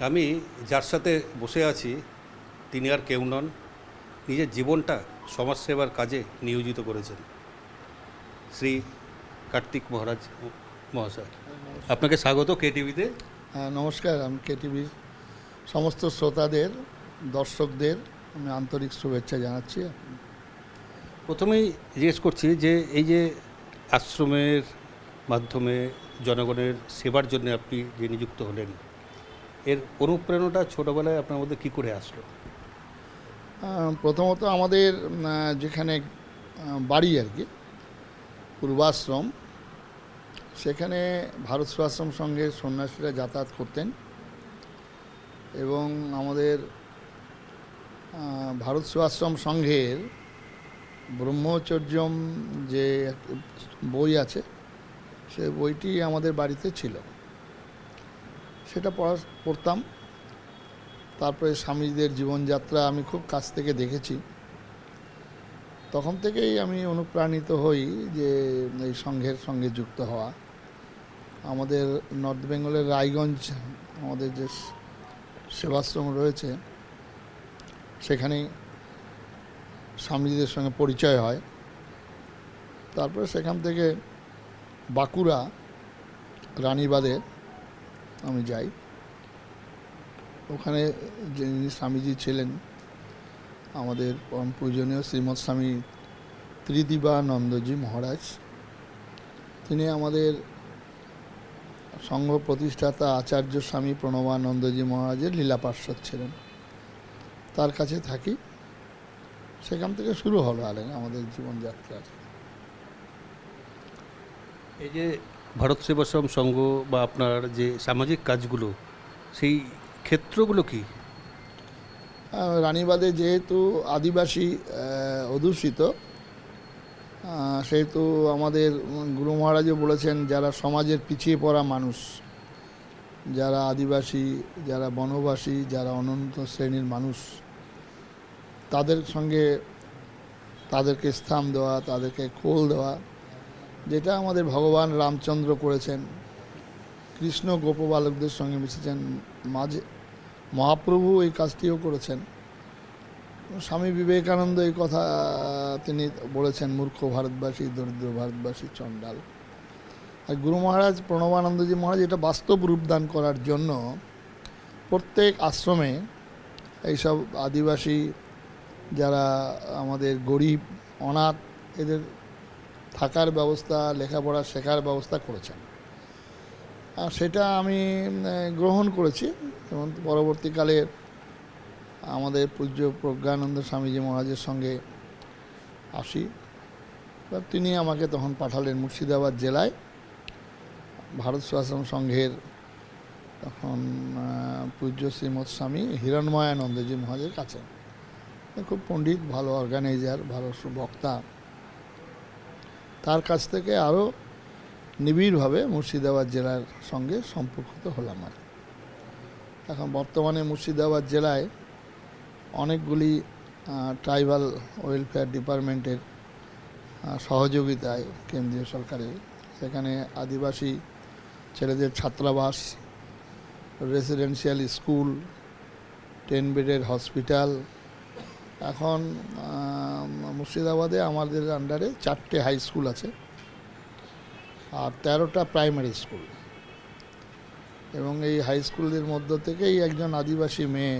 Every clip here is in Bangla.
আমি যার সাথে বসে আছি তিনি আর কেউ নন, নিজের জীবনটা সমাজসেবার কাজে নিয়োজিত করেছেন শ্রী কার্তিক মহারাজ মহাশয়। আপনাকে স্বাগত কেটিভিতে। নমস্কার, আমি কেটিভির সমস্ত শ্রোতাদের, দর্শকদের আমি আন্তরিক শুভেচ্ছা জানাচ্ছি। প্রথমেই জিজ্ঞেস করছি যে এই যে আশ্রমের মাধ্যমে জনগণের সেবার জন্য আপনি যে নিযুক্ত হলেন, এর অনুপ্রেরণাটা ছোটোবেলায় আপনার মধ্যে কী করে আসলো? প্রথমত আমাদের যেখানে বাড়ি আর কি, পূর্বাশ্রম, সেখানে ভারত সেবাশ্রম সংঘের সন্ন্যাসীরা যাতায়াত করতেন এবং আমাদের ভারত সেবাশ্রম সংঘের ব্রহ্মচর্যম যে বই আছে, সে বইটি আমাদের বাড়িতে ছিল, সেটা পড়তাম। তারপরে স্বামীজিদের জীবনযাত্রা আমি খুব কাছ থেকে দেখেছি। তখন থেকেই আমি অনুপ্রাণিত হই যে এই সংঘের সঙ্গে যুক্ত হওয়া। আমাদের নর্থ বেঙ্গলের রায়গঞ্জ আমাদের যে সেবাশ্রম রয়েছে, সেখানেই স্বামীজিদের সঙ্গে পরিচয় হয়। তারপরে সেখান থেকে বাঁকুড়া রানীবাঁধে আমি যাই। ওখানে যিনি স্বামীজি ছিলেন, আমাদের পরম পূজনীয় শ্রীমৎ স্বামী ত্রিদিবানন্দজি মহারাজ, তিনি আমাদের সংঘ প্রতিষ্ঠাতা আচার্য স্বামী প্রণবানন্দজি মহারাজের লীলা পার্ষদ ছিলেন। তার কাছে থাকি, সেখান থেকে শুরু হলো আমাদের জীবনযাত্রা। এই যে ভারত সেবাশ্রম সংঘ বা আপনার যে সামাজিক কাজগুলো, সেই ক্ষেত্রগুলো কি? রানীবাঁধে যেহেতু আদিবাসী অধ্যুষিত, সেহেতু আমাদের গুরু মহারাজও বলেছেন যারা সমাজের পিছিয়ে পড়া মানুষ, যারা আদিবাসী, যারা বনবাসী, যারা অনন্ত শ্রেণীর মানুষ, তাদের সঙ্গে তাদেরকে স্থান দেওয়া, তাদেরকে কোল দেওয়া, যেটা আমাদের ভগবান রামচন্দ্র করেছেন। কৃষ্ণ গোপবালকদের সঙ্গে মিশেছেন, মাঝে মহাপ্রভু এই কাজটিও করেছেন। স্বামী বিবেকানন্দ এই কথা তিনি বলেছেন, মূর্খ ভারতবাসী, দরিদ্র ভারতবাসী, চণ্ডাল। আর গুরু মহারাজ প্রণবানন্দজি মহারাজ এটা বাস্তব রূপদান করার জন্য প্রত্যেক আশ্রমে এইসব আদিবাসী, যারা আমাদের গরিব, অনাথ, এদের থাকার ব্যবস্থা, লেখাপড়া শেখার ব্যবস্থা করেছেন। আর সেটা আমি গ্রহণ করেছি এবং পরবর্তীকালে আমাদের পূজ্য প্রজ্ঞানন্দ স্বামীজি মহারাজের সঙ্গে আসি। তিনি আমাকে তখন পাঠালেন মুর্শিদাবাদ জেলায় ভারত সেবাশ্রম সংঘের তখন পূজ্য শ্রীমৎ স্বামী হিরণময়ানন্দজি মহারাজের কাছে। খুব পণ্ডিত, ভালো অর্গানাইজার, ভালো বক্তা। তার কাছ থেকে আরও নিবিড়ভাবে মুর্শিদাবাদ জেলার সঙ্গে সম্পর্কিত হলাম। আর এখন বর্তমানে মুর্শিদাবাদ জেলায় অনেকগুলি ট্রাইবাল ওয়েলফেয়ার ডিপার্টমেন্টের সহযোগিতায়, কেন্দ্রীয় সরকারের, সেখানে আদিবাসী ছেলেদের ছাত্রাবাস, রেসিডেন্সিয়াল স্কুল, 10 বেডের হসপিটাল। এখন মুর্শিদাবাদে আমাদের আন্ডারে 4টে হাই স্কুল আছে আর 13টা প্রাইমারি স্কুল। এবং এই হাই স্কুলের মধ্য থেকেই একজন আদিবাসী মেয়ে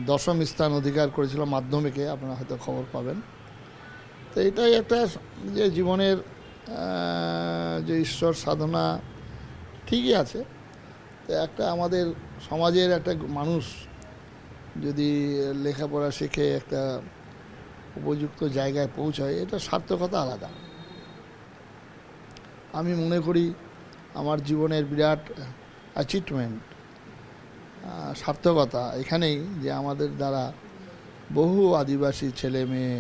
10ম স্থান অধিকার করেছিল মাধ্যমিকে, আপনারা হয়তো খবর পাবেন। তো এটাই একটা যে জীবনের যে ঈশ্বর সাধনা ঠিকই আছে, তো একটা আমাদের সমাজের একটা মানুষ যদি লেখাপড়া শিখে একটা উপযুক্ত জায়গায় পৌঁছায়, এটা সার্থকতা আলাদা। আমি মনে করি আমার জীবনের বিরাট অ্যাচিভমেন্ট, সার্থকতা এখানেই যে আমাদের দ্বারা বহু আদিবাসী ছেলে মেয়ে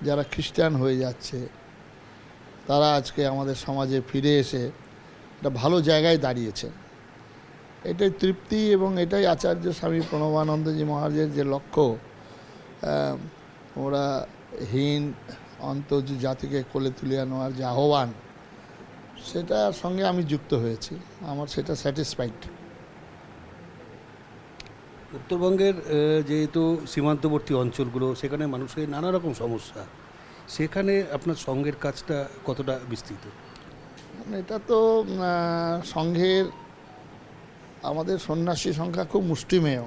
যারা খ্রিস্টান হয়ে যাচ্ছে, তারা আজকে আমাদের সমাজে ফিরে এসে একটা ভালো জায়গায় দাঁড়িয়েছে। এটাই তৃপ্তি এবং এটাই আচার্য স্বামী প্রণবানন্দজি মহারাজের যে লক্ষ্য, ওরা হীন অন্ত জাতিকে কোলে তুলিয়ে নেওয়ার যে আহ্বান, সেটার সঙ্গে আমি যুক্ত হয়েছি। আমার সেটা স্যাটিসফাইড। উত্তরবঙ্গের যেহেতু সীমান্তবর্তী অঞ্চলগুলো, সেখানে মানুষের নানা রকম সমস্যা, সেখানে আপনার সঙ্গের কাজটা কতটা বিস্তৃত? এটা তো সংঘের আমাদের সন্ন্যাসী সংখ্যা খুব মুষ্টিমেয়।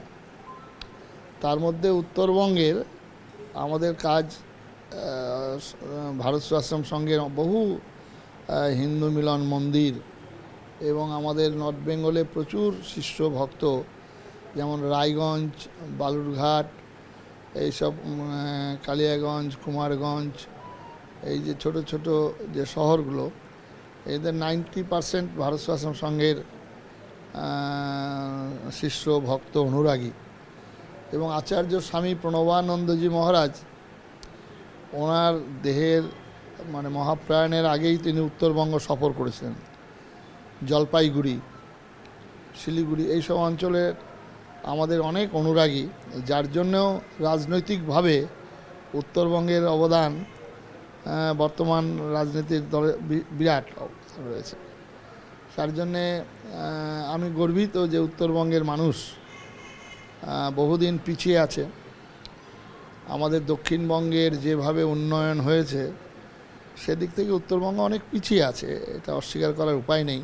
তার মধ্যে উত্তরবঙ্গের আমাদের কাজ ভারত সেবাশ্রম সংঘের বহু হিন্দু মিলন মন্দির এবং আমাদের নর্থ বেঙ্গলে প্রচুর শিষ্য ভক্ত, যেমন রায়গঞ্জ, বালুরঘাট, এইসব কালিয়াগঞ্জ, কুমারগঞ্জ, এই যে ছোট ছোট যে শহরগুলো, এদের 90% ভারত সেবাশ্রম সংঘের শিষ্য ভক্ত অনুরাগী। এবং আচার্য স্বামী প্রণবানন্দজি মহারাজ, ওনার দেহের মানে মহাপ্রয়াণের আগেই তিনি উত্তরবঙ্গ সফর করেছিলেন। জলপাইগুড়ি, শিলিগুড়ি এইসব অঞ্চলের আমাদের অনেক অনুরাগী, যার জন্যও রাজনৈতিকভাবে উত্তরবঙ্গের অবদান বর্তমান রাজনীতির দলে বিরাট অবদান রয়েছে। তার জন্যে আমি গর্বিত যে উত্তরবঙ্গের মানুষ বহুদিন পিছিয়ে আছে। আমাদের দক্ষিণবঙ্গের যেভাবে উন্নয়ন হয়েছে, সেদিক থেকে উত্তরবঙ্গ অনেক পিছিয়ে আছে, এটা অস্বীকার করার উপায় নেই।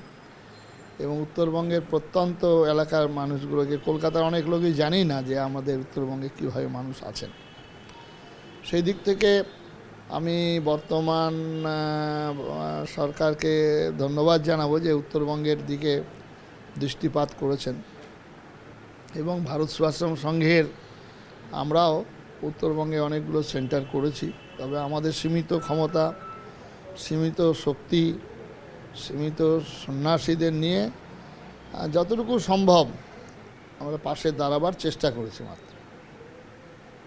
এবং উত্তরবঙ্গের প্রত্যন্ত এলাকার মানুষগুলোকে, কলকাতার অনেক লোকই জানি না যে আমাদের উত্তরবঙ্গে কীভাবে মানুষ আছেন। সেই দিক থেকে আমি বর্তমান সরকারকে ধন্যবাদ জানাবো যে উত্তরবঙ্গের দিকে দৃষ্টিপাত করেছেন। এবং ভারত সেবাশ্রম সংঘের আমরাও উত্তরবঙ্গে অনেকগুলো সেন্টার করেছি। তবে আমাদের সীমিত ক্ষমতা, সীমিত শক্তি, সীমিত সন্ন্যাসীদের নিয়ে যতটুকু সম্ভব আমরা পাশে দাঁড়াবার চেষ্টা করেছি মাত্র।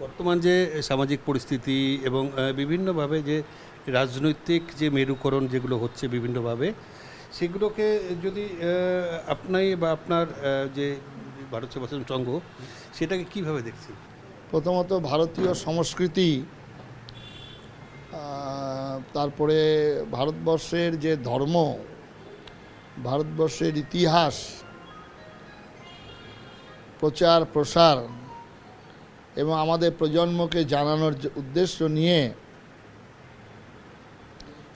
বর্তমান যে সামাজিক পরিস্থিতি এবং বিভিন্নভাবে যে রাজনৈতিক যে মেরুকরণ যেগুলো হচ্ছে বিভিন্নভাবে, সেগুলোকে যদি আপনি বা আপনার যে ভারত সেবাশ্রম সংঘ, সেটাকে কীভাবে দেখছি? প্রথমত ভারতীয় সংস্কৃতি, তারপরে ভারতবর্ষের যে ধর্ম, ভারতবর্ষের ইতিহাস, প্রচার প্রসার এবং আমাদের প্রজন্মকে জানানোর উদ্দেশ্য নিয়ে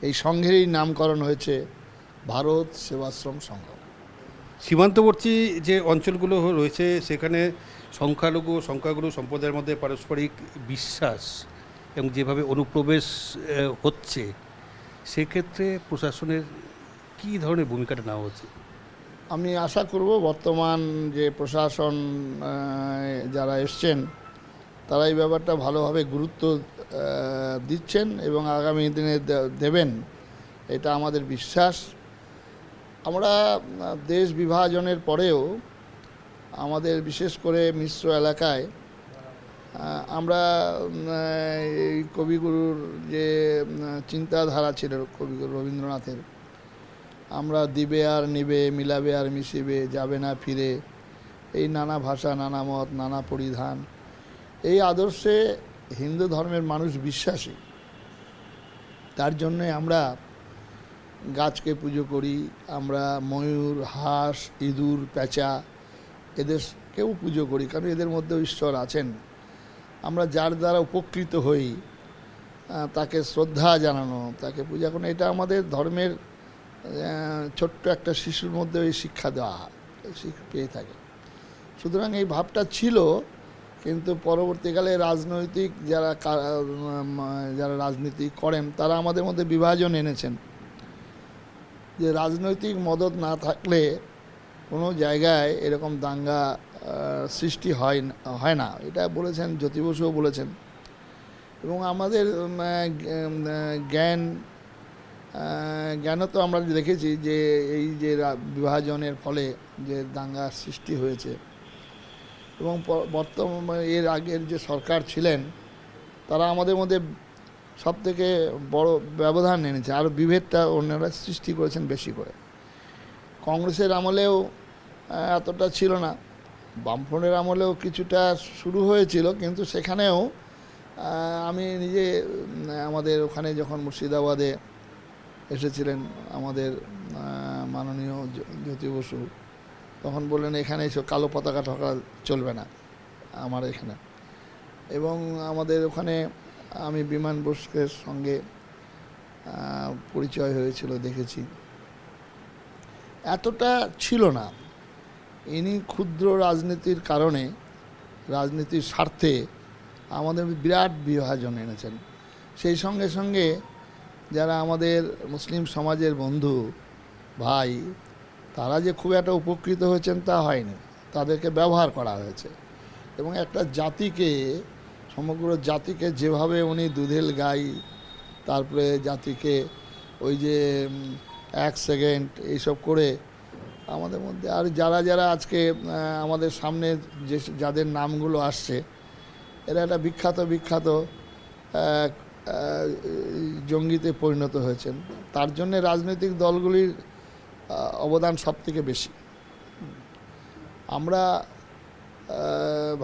এই সংঘেরই নামকরণ হয়েছে ভারত সেবাশ্রম সংঘ। সীমান্তবর্তী যে অঞ্চলগুলো রয়েছে, সেখানে সংখ্যাগুরু সম্প্রদায়ের মধ্যে পারস্পরিক বিশ্বাস এবং যেভাবে অনুপ্রবেশ হচ্ছে, সেক্ষেত্রে প্রশাসনের কী ধরনের ভূমিকাটা নেওয়া হচ্ছে? আমি আশা করব বর্তমান যে প্রশাসন যারা এসছেন, তারা এই ব্যাপারটা ভালোভাবে গুরুত্ব দিচ্ছেন এবং আগামী দিনে দেবেন, এটা আমাদের বিশ্বাস। আমরা দেশ বিভাজনের পরেও আমাদের বিশেষ করে মিশ্র এলাকায় আমরা এই কবিগুরুর যে চিন্তাধারা ছিল, কবিগুরু রবীন্দ্রনাথের, আমরা দিবে আর নিবে, মিলাবে আর মিশিবে, যাবে না ফিরে, এই নানা ভাষা, নানা মত, নানা পরিধান, এই আদর্শে হিন্দু ধর্মের মানুষ বিশ্বাসী। তার জন্যে আমরা গাছকে পুজো করি, আমরা ময়ূর, হাঁস, ইঁদুর, পেঁচা এদেরকেও পুজো করি, কারণ এদের মধ্যেও ঈশ্বর আছেন। আমরা যার দ্বারা উপকৃত হই তাকে শ্রদ্ধা জানানো, তাকে পূজা করানো, এটা আমাদের ধর্মের ছোট্ট একটা শিশুর মধ্যে এই শিক্ষা দেওয়া হয়, এই শিক্ষা পেয়ে থাকে। সুতরাং এই ভাবটা ছিল, কিন্তু পরবর্তীকালে রাজনৈতিক যারা রাজনীতি করেন, তারা আমাদের মধ্যে বিভাজন এনেছেন। যে রাজনৈতিক মদত না থাকলে কোনো জায়গায় এরকম দাঙ্গা সৃষ্টি হয় না, এটা বলেছেন জ্যোতি বসুও বলেছেন। এবং আমাদের জ্ঞানও তো আমরা দেখেছি যে এই যে বিভাজনের ফলে যে দাঙ্গা সৃষ্টি হয়েছে, এবং বর্তমানে এর আগের যে সরকার ছিলেন, তারা আমাদের মধ্যে সবথেকে বড় ব্যবধান এনেছে, আর বিভেদটা অন্যরা সৃষ্টি করেছেন বেশি করে। কংগ্রেসের আমলেও এতটা ছিল না, বামফ্রন্টের আমলেও কিছুটা শুরু হয়েছিল, কিন্তু সেখানেও আমি নিজে আমাদের ওখানে যখন মুর্শিদাবাদে এসেছিলেন আমাদের মাননীয় জ্যোতি বসু, তখন বললেন এখানে এসব কালো পতাকা ঠকা চলবে না, আমার এখানে। এবং আমাদের ওখানে আমি বিমান বোসের সঙ্গে পরিচয় হয়েছিল, দেখেছি। এতটা ছিল না। ইনি ক্ষুদ্র রাজনীতির কারণে, রাজনীতির স্বার্থে আমাদের বিরাট বিভাজন এনেছেন। সেই সঙ্গে সঙ্গে যারা আমাদের মুসলিম সমাজের বন্ধু ভাই, তারা যে খুব একটা উপকৃত হয়েছেন তা হয়নি, তাদেরকে ব্যবহার করা হয়েছে। এবং একটা জাতিকে, সমগ্র জাতিকে যেভাবে উনি দুধেল গাই, তারপরে জাতিকে ওই যে 1 সেকেন্ড এইসব করে আমাদের মধ্যে, আর যারা যারা আজকে আমাদের সামনে যে যাদের নামগুলো আসছে, এরা একটা বিখ্যাত বিখ্যাত জঙ্গিতে পরিণত হয়েছেন। তার জন্যে রাজনৈতিক দলগুলির অবদান সব থেকে বেশি। আমরা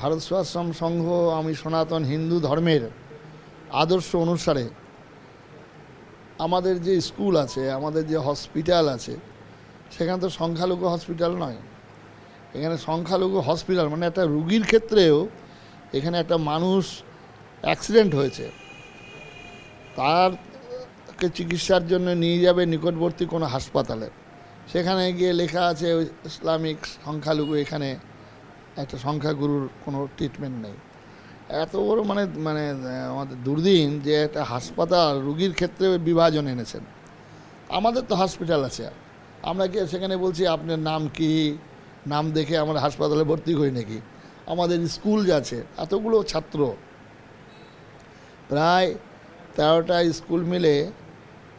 ভারত সেবাশ্রম সংঘ, আমি সনাতন হিন্দু ধর্মের আদর্শ অনুসারে আমাদের যে স্কুল আছে, আমাদের যে হসপিটাল আছে, সেখানে তো সংখ্যালঘু হসপিটাল নয়। এখানে সংখ্যালঘু হসপিটাল মানে একটা রুগীর ক্ষেত্রেও, এখানে একটা মানুষ অ্যাক্সিডেন্ট হয়েছে, তারকে চিকিৎসার জন্য নিয়ে যাবে নিকটবর্তী কোনো হাসপাতালে, সেখানে গিয়ে লেখা আছে ইসলামিক সংখ্যালঘু, এখানে একটা সংখ্যাগুরুর কোনো ট্রিটমেন্ট নেই। এত বড় মানে মানে আমাদের দুর্দিন যে একটা হাসপাতাল রুগীর ক্ষেত্রে বিভাজন এনেছেন। আমাদের তো হসপিটাল আছে, আমরা গিয়ে সেখানে বলছি আপনার নাম কি, নাম দেখে আমরা হাসপাতালে ভর্তি করি নাকি? আমাদের স্কুল আছে, এতগুলো ছাত্র, প্রায় 13টা স্কুল মিলে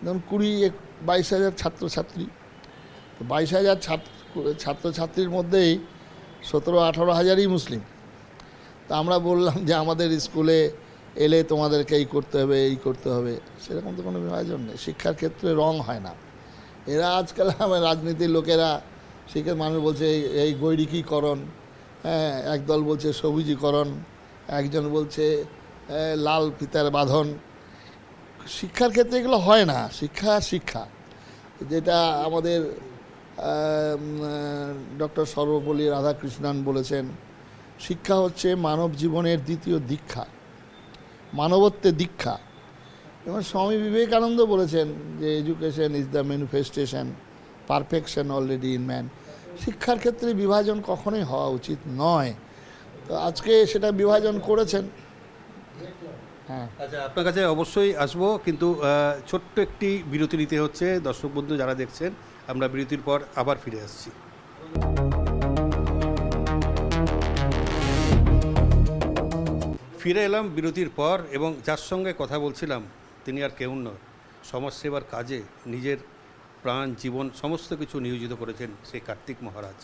ধরুন 22,000 ছাত্রছাত্রী। 22,000 ছাত্রছাত্রীর মধ্যেই 17-18 হাজারই মুসলিম। তা আমরা বললাম যে আমাদের স্কুলে এলে তোমাদেরকে এই করতে হবে, এই করতে হবে, সেরকম তো কোনো বিভাজন নেই। শিক্ষার ক্ষেত্রে রং হয় না। এরা আজকাল আমার রাজনীতির লোকেরা, শিক্ষার মানুষ বলছে এই গৈরিকীকরণ, হ্যাঁ, একদল বলছে সবুজীকরণ, একজন বলছে লাল ফিতার বাঁধন। শিক্ষার ক্ষেত্রে এগুলো হয় না। শিক্ষা শিক্ষা, যেটা আমাদের ডক্টর সর্বপল্লী রাধাকৃষ্ণন বলেছেন, শিক্ষা হচ্ছে মানব জীবনের দ্বিতীয় দীক্ষা, মানবত্বের দীক্ষা। এবং স্বামী বিবেকানন্দ বলেছেন যে education is the manifestation, perfection already in man. শিক্ষার ক্ষেত্রে বিভাজন কখনোই হওয়া উচিত নয়। তো আজকে সেটা বিভাজন করেছেন। হ্যাঁ, আচ্ছা, আপনার কাছে অবশ্যই আসবো, কিন্তু ছোট্ট একটি বিরতি নিতে হচ্ছে। দর্শক বন্ধু যারা দেখছেন, আমরা বিরতির পর আবার ফিরে আসছি। ফিরে এলাম বিরতির পর, এবং যার সঙ্গে কথা বলছিলাম তিনি আর কেউ নয়, সমাজসেবার কাজে নিজের প্রাণ জীবন সমস্ত কিছু নিয়োজিত করেছেন সেই কার্তিক মহারাজ।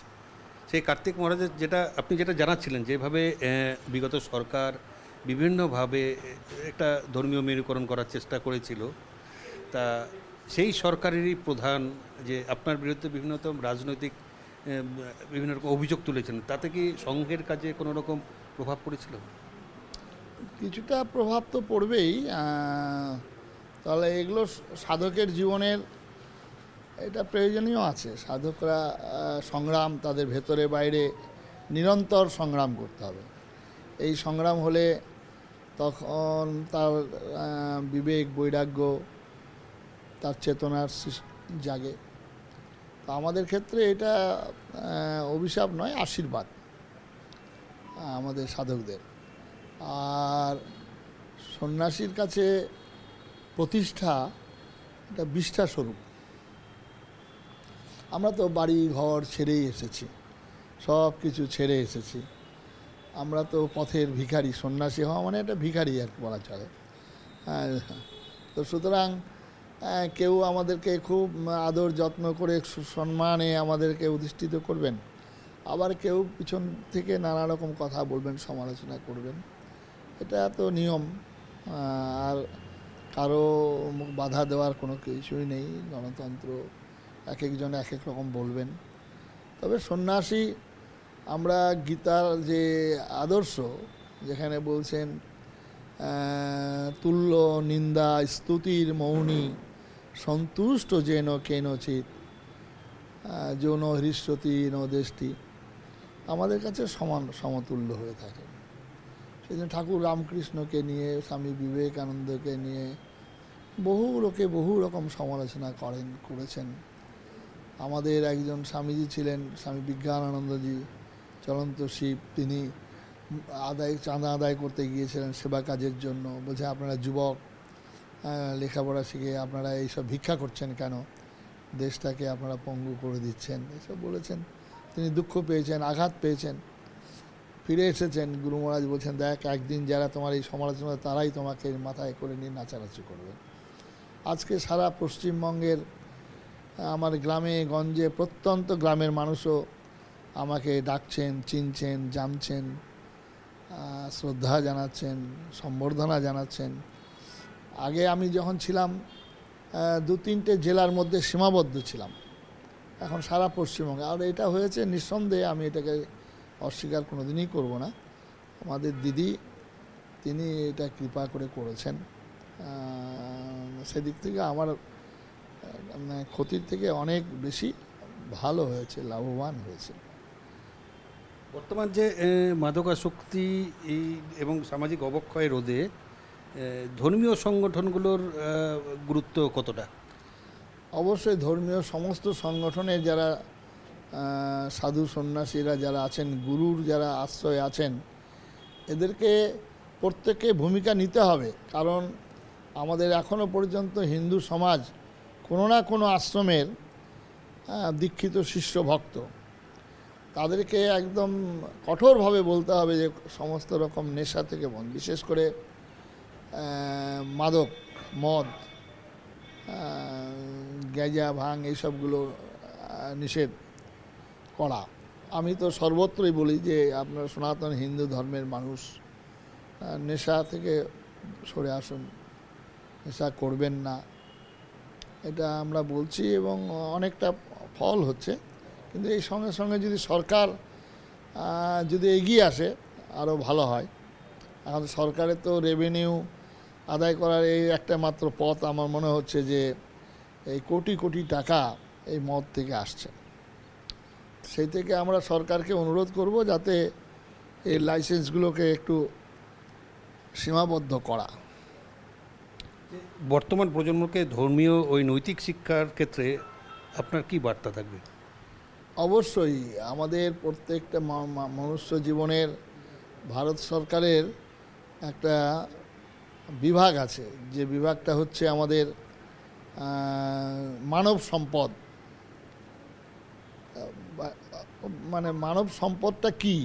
সেই কার্তিক মহারাজের আপনি যেটা জানাচ্ছিলেন, যেভাবে বিগত সরকার বিভিন্নভাবে একটা ধর্মীয় মেরুকরণ করার চেষ্টা করেছিল, তা সেই সরকারেরই প্রধান যে আপনার বিরুদ্ধে বিভিন্ন রকম রাজনৈতিক বিভিন্ন রকম অভিযোগ তুলেছেন, তাতে কি সংঘের কাজে কোনো রকম প্রভাব পড়েছিল? কিছুটা প্রভাব তো পড়বেই। তাহলে এগুলো সাধকের জীবনের এটা প্রয়োজনীয় আছে। সাধকরা সংগ্রাম, তাদের ভেতরে বাইরে নিরন্তর সংগ্রাম করতে হবে। এই সংগ্রাম হলে তখন তার বিবেক, বৈরাগ্য, তার চেতনার জাগে। তো আমাদের ক্ষেত্রে এটা অভিশাপ নয়, আশীর্বাদ আমাদের সাধকদের। আর সন্ন্যাসীর কাছে প্রতিষ্ঠা এটা বিষ্ঠা স্বরূপ। আমরা তো বাড়ি ঘর ছেড়েই এসেছি, সব কিছু ছেড়ে এসেছি। আমরা তো পথের ভিখারি। সন্ন্যাসী হওয়া মানে একটা ভিখারি আর বলা চলে। তো সুতরাং কেউ আমাদেরকে খুব আদর যত্ন করে সম্মানে আমাদেরকে অধিষ্ঠিত করবেন, আবার কেউ পিছন থেকে নানা রকম কথা বলবেন, সমালোচনা করবেন। এটা তো নিয়ম। আর কারো মুখ বাধা দেওয়ার কোনো কিছুই নেই। গণতন্ত্র, এক একজন এক এক রকম বলবেন। তবে সন্ন্যাসী, আমরা গীতার যে আদর্শ, যেখানে বলছেন তুল্য নিন্দা স্তুতির মৌনী সন্তুষ্ট যেন কেনচিত যৌন হৃষ্যতি নদেষ্টি, আমাদের কাছে সমতুল্য হয়ে থাকে। সেই জন্য ঠাকুর রামকৃষ্ণকে নিয়ে, স্বামী বিবেকানন্দকে নিয়ে বহু লোকে বহু রকম সমালোচনা করেছেন। আমাদের একজন স্বামীজি ছিলেন, স্বামী বিজ্ঞানানন্দজি, চলন্ত শিব। তিনি চাঁদা আদায় করতে গিয়েছিলেন সেবা কাজের জন্য। বলছে, আপনারা যুবক, লেখাপড়া শিখে আপনারা এইসব ভিক্ষা করছেন কেন? দেশটাকে আপনারা পঙ্গু করে দিচ্ছেন, এসব বলেছেন। তিনি দুঃখ পেয়েছেন, আঘাত পেয়েছেন, ফিরে এসেছেন। গুরু মহারাজ বলছেন, দেখ, একদিন যারা তোমার এই সমালোচনা, তারাই তোমাকে মাথায় করে নিয়ে নাচানাচি করবে। আজকে সারা পশ্চিমবঙ্গের আমার গ্রামে গঞ্জে প্রত্যন্ত গ্রামের মানুষও আমাকে ডাকছেন, চিনছেন, জানছেন, শ্রদ্ধা জানাচ্ছেন, সম্বর্ধনা জানাচ্ছেন। আগে আমি যখন ছিলাম 2-3টে জেলার মধ্যে সীমাবদ্ধ ছিলাম, এখন সারা পশ্চিমবঙ্গে। আর এটা হয়েছে নিঃসন্দেহে, আমি এটাকে অস্বীকার কোনোদিনই করব না। আমাদের দিদি, তিনি এটা কৃপা করে করেছেন। সেদিক থেকে আমার ক্ষতির থেকে অনেক বেশি ভালো হয়েছে, লাভবান হয়েছে। বর্তমান যে মাদকাসক্তি এবং সামাজিক অবক্ষয় রোধে ধর্মীয় সংগঠনগুলোর গুরুত্ব কতটা? অবশ্যই ধর্মীয় সমস্ত সংগঠনে যারা সাধু সন্ন্যাসীরা যারা আছেন, গুরুর যারা আশ্রয় আছেন, এদেরকে প্রত্যেককে ভূমিকা নিতে হবে। কারণ আমাদের এখনও পর্যন্ত হিন্দু সমাজ কোনো না কোনো আশ্রমের দীক্ষিত শিষ্য ভক্ত। তাদেরকে একদম কঠোরভাবে বলতে হবে যে সমস্ত রকম নেশা থেকে বন্ধ, বিশেষ করে মাদক, মদ, গাঁজা, ভাং, এইসবগুলো নিষেধ করা। আমি তো সর্বত্রই বলি যে আপনারা সনাতন হিন্দু ধর্মের মানুষ, নেশা থেকে সরে আসুন, নেশা করবেন না, এটা আমরা বলছি এবং অনেকটা ফল হচ্ছে। কিন্তু এই সঙ্গে সঙ্গে যদি সরকার যদি এগিয়ে আসে আরও ভালো হয়। এখন সরকারের তো রেভিনিউ আদায় করার এই একটা মাত্র পথ আমার মনে হচ্ছে যে এই কোটি কোটি টাকা এই মদ থেকে আসছে। সেই থেকে আমরা সরকারকে অনুরোধ করব যাতে এই লাইসেন্সগুলোকে একটু সীমাবদ্ধ করা। বর্তমান প্রজন্মকে ধর্মীয় ওই নৈতিক শিক্ষার ক্ষেত্রে আপনার কি বার্তা থাকবে? অবশ্যই আমাদের প্রত্যেকটা মনুষ্য জীবনের ভারত সরকারের একটা বিভাগ আছে, যে বিভাগটা হচ্ছে আমাদের মানব সম্পদ। মানে মানব সম্পদটা কি,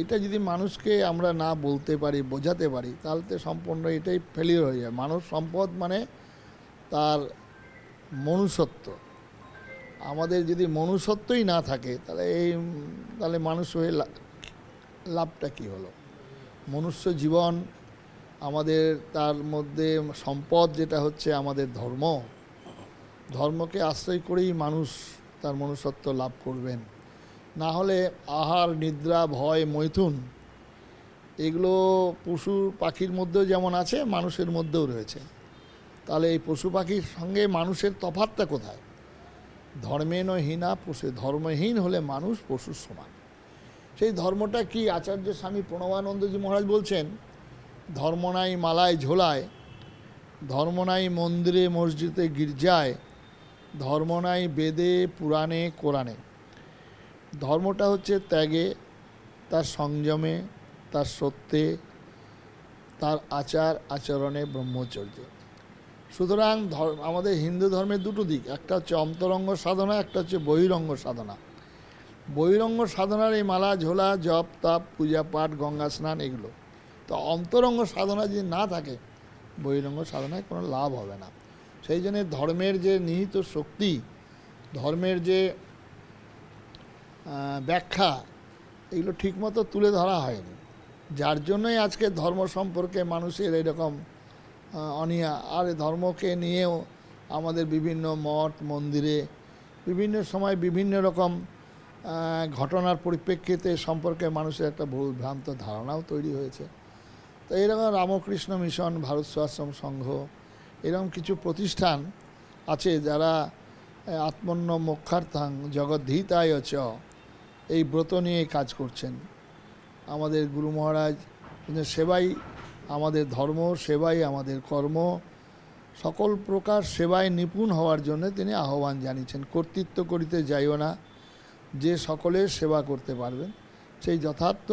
এটা যদি মানুষকে আমরা না বলতে পারি, বোঝাতে পারি, তাহলে তো সম্পূর্ণ এটাই ফেলিওর হয়ে যায়। মানব সম্পদ মানে তার মনুষ্যত্ব। আমাদের যদি মনুষ্যত্বই না থাকে তাহলে মানুষ হয়ে লাভটা কী হলো? মনুষ্য জীবন আমাদের, তার মধ্যে সম্পদ যেটা হচ্ছে আমাদের ধর্ম। ধর্মকে আশ্রয় করেই মানুষ তার মনুষ্যত্ব লাভ করবেন। না হলে আহার, নিদ্রা, ভয়, মৈথুন, এগুলো পশু পাখির মধ্যেও যেমন আছে, মানুষের মধ্যেও রয়েছে। তাহলে এই পশু পাখির সঙ্গে মানুষের তফাৎটা কোথায়? ধর্মেন হীনা পশু, ধর্মহীন হলে মানুষ পশুর সমান। সেই ধর্মটা কি? আচার্য স্বামী প্রণবানন্দজি মহারাজ বলছেন, ধর্ম নাই মালায় ঝোলায়, ধর্ম নাই মন্দিরে মসজিদে গির্জায়, ধর্ম নাই বেদে পুরাণে কোরআনে। ধর্মটা হচ্ছে ত্যাগে, তার সংযমে, তার সত্যে, তার আচার আচরণে, ব্রহ্মচর্যে। সুতরাং আমাদের হিন্দু ধর্মের দুটো দিক, একটা হচ্ছে অন্তরঙ্গ সাধনা, একটা হচ্ছে বহিরঙ্গ সাধনা। বহিরঙ্গ সাধনার এই মালা ঝোলা, জপ তপ, পূজা পাঠ, গঙ্গা স্নান, এগুলো। তো অন্তরঙ্গ সাধনা যদি না থাকে, বহিরঙ্গ সাধনায় কোনো লাভ হবে না। সেই জন্য ধর্মের যে নিহিত শক্তি, ধর্মের যে ব্যাখ্যা, এগুলো ঠিকমতো তুলে ধরা হয়নি। যার জন্যই আজকে ধর্ম সম্পর্কে মানুষের এরকম অনীহা। আর ধর্মকে নিয়েও আমাদের বিভিন্ন মঠ মন্দিরে বিভিন্ন সময় বিভিন্ন রকম ঘটনার পরিপ্রেক্ষিতে সম্পর্কে মানুষের একটা ভুল ভ্রান্ত ধারণাও তৈরি হয়েছে। তো এরকম রামকৃষ্ণ মিশন, ভারত সেবাশ্রম সংঘ, এরকম কিছু প্রতিষ্ঠান আছে যারা আত্মন্য মোক্ষার্থাং জগদ্ধিতায় চ এই ব্রত নিয়ে কাজ করছেন। আমাদের গুরু মহারাজ কিন্তু সেবাই আমাদের ধর্ম, সেবাই আমাদের কর্ম, সকল প্রকার সেবায় নিপুণ হওয়ার জন্য তিনি আহ্বান জানিয়েছেন। কর্তৃত্ব করিতে যাইও না, যে সকলের সেবা করতে পারবেন সেই যথার্থ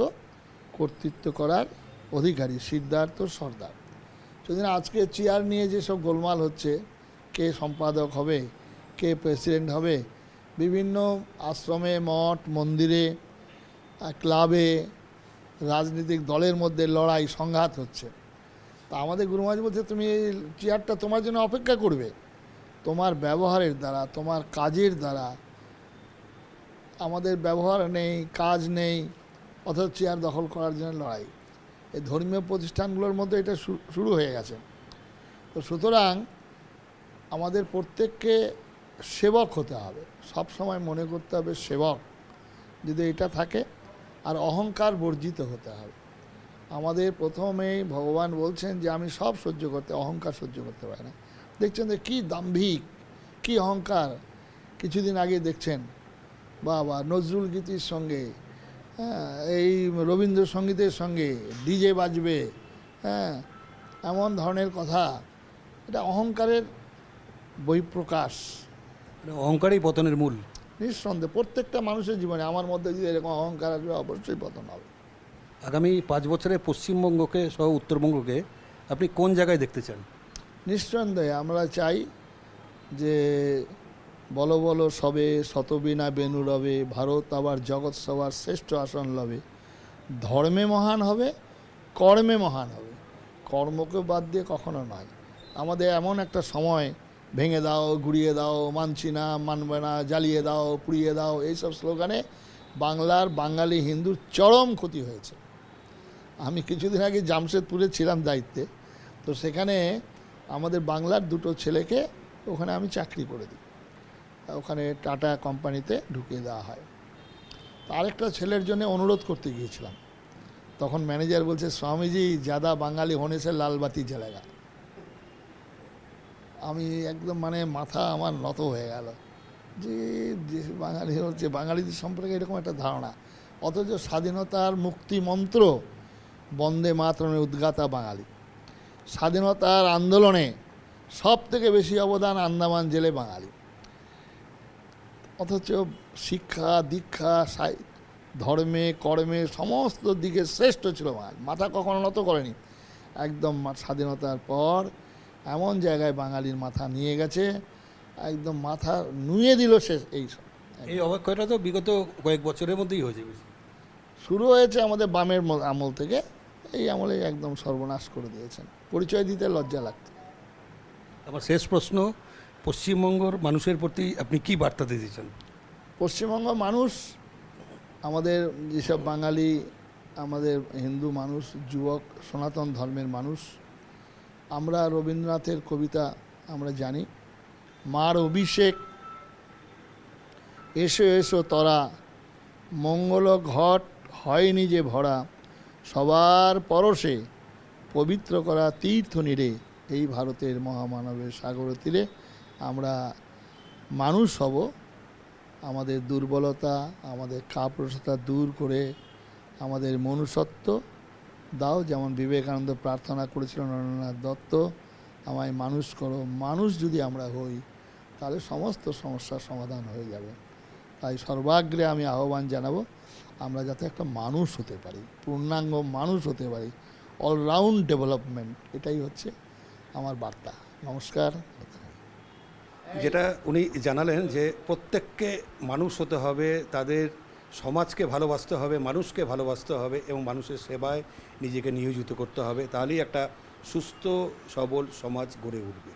কর্তৃত্ব করার অধিকারী, সিদ্ধার্থ সর্দার। সেদিন আজকে চেয়ার নিয়ে যেসব গোলমাল হচ্ছে, কে সম্পাদক হবে, কে প্রেসিডেন্ট হবে, বিভিন্ন আশ্রমে, মঠ মন্দিরে, ক্লাবে, রাজনৈতিক দলের মধ্যে লড়াই সংঘাত হচ্ছে। তা আমাদের গুরু মহারাজ বলছে, তুমি এই চেয়ারটা তোমার জন্য অপেক্ষা করবে, তোমার ব্যবহারের দ্বারা, তোমার কাজের দ্বারা। আমাদের ব্যবহার নেই, কাজ নেই, অথচ চেয়ার দখল করার জন্য লড়াই। এই ধর্মীয় প্রতিষ্ঠানগুলোর মধ্যে এটা শুরু হয়ে গেছে। তো সুতরাং আমাদের প্রত্যেককে সেবক হতে হবে, সব সময় মনে করতে হবে সেবক। যদি এটা থাকে, আর অহংকার বর্জিত হতে হবে। আমাদের প্রথমেই ভগবান বলছেন যে আমি সব সহ্য করতে, অহংকার সহ্য করতে পারি না। দেখছেন যে কী দাম্ভিক, কী অহংকার। কিছুদিন আগে দেখছেন বাবা নজরুল গীতির সঙ্গে, এই রবীন্দ্রসঙ্গীতের সঙ্গে ডিজে বাজবে, এমন ধরনের কথা। এটা অহংকারের বহিঃপ্রকাশ। অহংকারই পতনের মূল। নিঃসন্দেহে প্রত্যেকটা মানুষের জীবনে আমার মধ্যে যদি এরকম অহংকার আসবে, অবশ্যই পতন হবে। আগামী 5 বছরে পশ্চিমবঙ্গকে সহ উত্তরবঙ্গকে আপনি কোন জায়গায় দেখতে চান? নিঃসন্দেহে আমরা চাই যে বলো বলো সবে, শতবিনা বেনু রবে, ভারত আবার জগৎ সবার শ্রেষ্ঠ আসন লবে। ধর্মে মহান হবে, কর্মে মহান হবে। কর্মকে বাদ দিয়ে কখনো নয়। আমাদের এমন একটা সময়, ভেঙে দাও, গুড়িয়ে দাও, মানছি না, মানবে না, জ্বালিয়ে দাও, পুড়িয়ে দাও, এইসব স্লোগানে বাংলার বাঙালি হিন্দুর চরম ক্ষতি হয়েছে। আমি কিছুদিন আগে জামশেদপুরে ছিলাম দায়িত্বে, তো সেখানে আমাদের বাংলার দুটো ছেলেকে ওখানে আমি চাকরি করে দিই, ওখানে টাটা কোম্পানিতে ঢুকিয়ে দেওয়া হয়। তো আরেকটা ছেলের জন্য অনুরোধ করতে গিয়েছিলাম, তখন ম্যানেজার বলছে, স্বামীজি ज़्यादा বাঙালি হোনে সে লাল বাতি জ্বলেগা। আমি একদম মাথা আমার নত হয়ে গেল যে বাঙালি হচ্ছে, বাঙালিদের সম্পর্কে এরকম একটা ধারণা। অথচ স্বাধীনতার মুক্তি মন্ত্র বন্দে মাতরমে উদ্গাতা বাঙালি। স্বাধীনতার আন্দোলনে সব থেকে বেশি অবদান আন্দামান জেলে বাঙালি। অথচ শিক্ষা, দীক্ষা, ধর্মে, কর্মে সমস্ত দিকে শ্রেষ্ঠ ছিল বাঙালি। মাথা কখনো নত করেনি। একদম স্বাধীনতার পর এমন জায়গায় বাঙালির মাথা নিয়ে গেছে, একদম মাথা নুয়ে দিল সে। এই অবক্ষয়টা তো বিগত কয়েক বছরের মধ্যেই হয়েছে। শুরু হয়েছে আমাদের বামের আমল থেকে, এই আমলে একদম সর্বনাশ করে দিয়েছেন। পরিচয় দিতে লজ্জা লাগত। আমার শেষ প্রশ্ন, পশ্চিমবঙ্গের মানুষের প্রতি আপনি কি বার্তা দিতে চান? পশ্চিমবঙ্গ মানুষ, আমাদের যেসব বাঙালি, আমাদের হিন্দু মানুষ, যুবক, সনাতন ধর্মের মানুষ, আমরা রবীন্দ্রনাথের কবিতা আমরা জানি, মার অভিষেক এসো এসো তরা, মঙ্গল ঘট হয়নি যে ভরা, সবার পরশে পবিত্র করা তীর্থ নীড়ে, এই ভারতের মহামানবের সাগর তীরে আমরা মানুষ হব। আমাদের দুর্বলতা, আমাদের কাপুরুষতা দূর করে আমাদের মনুষ্যত্ব দাও, যেমন বিবেকানন্দ প্রার্থনা করেছিল, নরেন্দ্রনাথ দত্ত, আমায় মানুষ করো। মানুষ যদি আমরা হই, তাহলে সমস্ত সমস্যার সমাধান হয়ে যাবে। তাই সর্বাগ্রে আমি আহ্বান জানাবো, আমরা যাতে একটা মানুষ হতে পারি, পূর্ণাঙ্গ মানুষ হতে পারি, অলরাউন্ড ডেভেলপমেন্ট, এটাই হচ্ছে আমার বার্তা। নমস্কার। যেটা উনি জানালেন যে প্রত্যেককে মানুষ হতে হবে, তাদের সমাজকে ভালোবাসতে হবে, মানুষকে ভালোবাসতে হবে এবং মানুষের সেবায় নিজেকে নিয়োজিত করতে হবে, তাহলেই একটা সুস্থ সবল সমাজ গড়ে উঠবে।